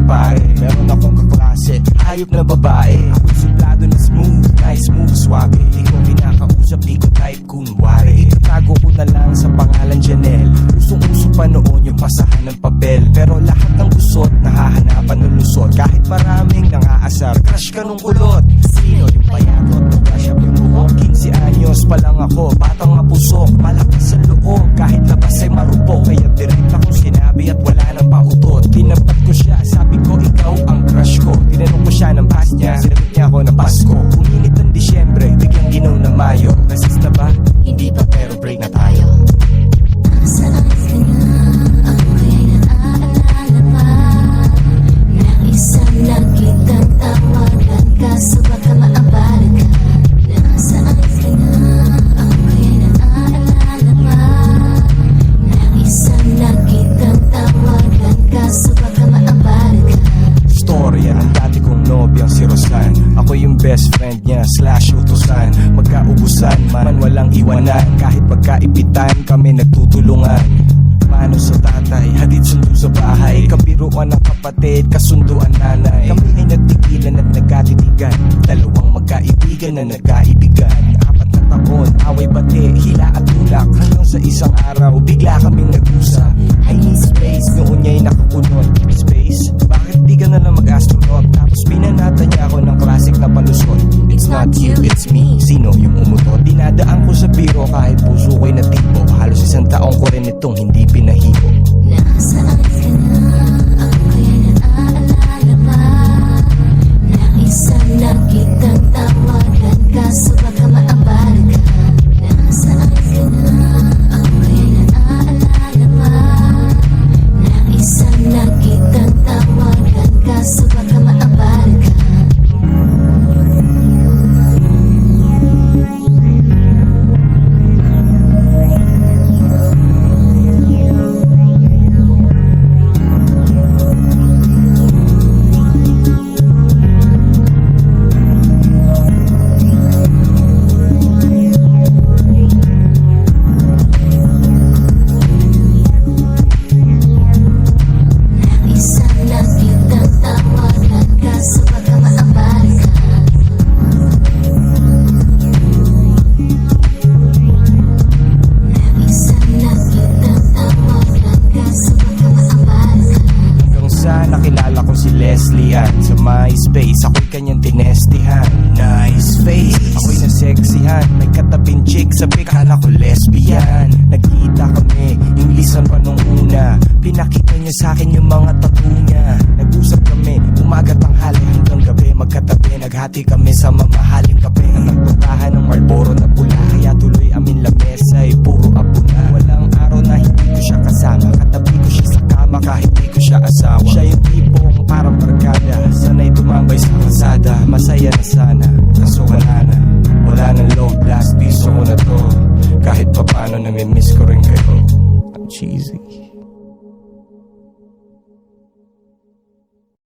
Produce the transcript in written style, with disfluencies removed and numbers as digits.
pare. Meron akong kaklase, hayop na babae. Ako'y suplado na smooth, nice move, swabe. Di ko kinakausap, di ko type kunwari. Itatago ko na lang sa pangalan Janelle. Usong-uso pa noon yung pasahan ng papel. Pero lahat ng gusot, nahahanapan ng lusot. Kahit maraming nangaasar, crush ka nung kulot. Sino yung payatot, brush up yung buhok? 15 anyos pa lang ako, batang mapusok. Malakas sa loob, kahit labas ay marupok. Kaya direct akong sinabi at wala nang pautot. Tinapat ko siya, sabi ko ikaw ang crush ko. Tinanong ko siya ng past niya, sinagot niya ako na Pasko. Uminit ng Disyembre, biglang ginaw na Mayo. Resist na ba? Hindi pa, pero break na tayo. Saan ka na? Ako'y naaalala pa. Naisang lang kitang tawagan, kaso baka maabala ka. Nasaan ka na? Ako'y naaalala pa. Naisang lang kitang tawagan, kaso baka maabala ka. Storya ng dati kong nobyang si Rosan. Ako yung best friend niya / utusan. Magkaubusan man walang iwanan. Kahit pagkaibitan kami nagtutulungan. Mano sa tatay, hatid sundo sa bahay. Kabiruan ng kapatid, kasunduan nanay. Kami ay nagtigilan at nagkatitigan. Dalawang magkaibigan na nagkaibigan. 4 na taon, away bate, hila at tulak. Hanggang sa isang araw, bigla kaming nag-usap. I need space, noon niya'y nakakunot. Space? Bakit di ka na lang mag-astronaut? Tapos pinanata niya ako ng classic na palusot. It's not you, it's me. Sino yung umutot? Dinadaan ko sa biro kahit puso ko'y natipo. Halos 1 taong ko rin itong hindi pinahipo. Nasaan ka na? Ako'y naaalala pa. Naisang lang kitang tawagan, kaso baka maabala ka. Nasaan ka na? Ako'y naaalala pa. Naisang lang kitang tawagan, kaso baka maabala ka. Nakilala ko si Leslie Ann sa MySpace. Ako'y kanyang tinestihan. Nice face, ako'y nasexihan. May katabing chick, sabi kala ko lesbian. Nagkita kami, Inglesan pa nung una. Pinakita niya sa akin yung mga tattoo niya. Nag-usap kami, umaga tanghali hanggang gabi. Magkatabi, naghati kami sa mamahaling kape. Nagpuntahan ng Marlboro na pula. Kaya tuloy amin lamesa ay puro apo na. Walang araw na hindi ko siya kasama. Katabi ko siya sa kama kahit di ko siya asawa. Siya yung tipong parang barkada, sanay tumambay sa kalsada. Masaya na sana, kaso wala na. Wala nang load, last piso ko na to. Kahit papano namimiss ko rin kayo. Ang cheesy.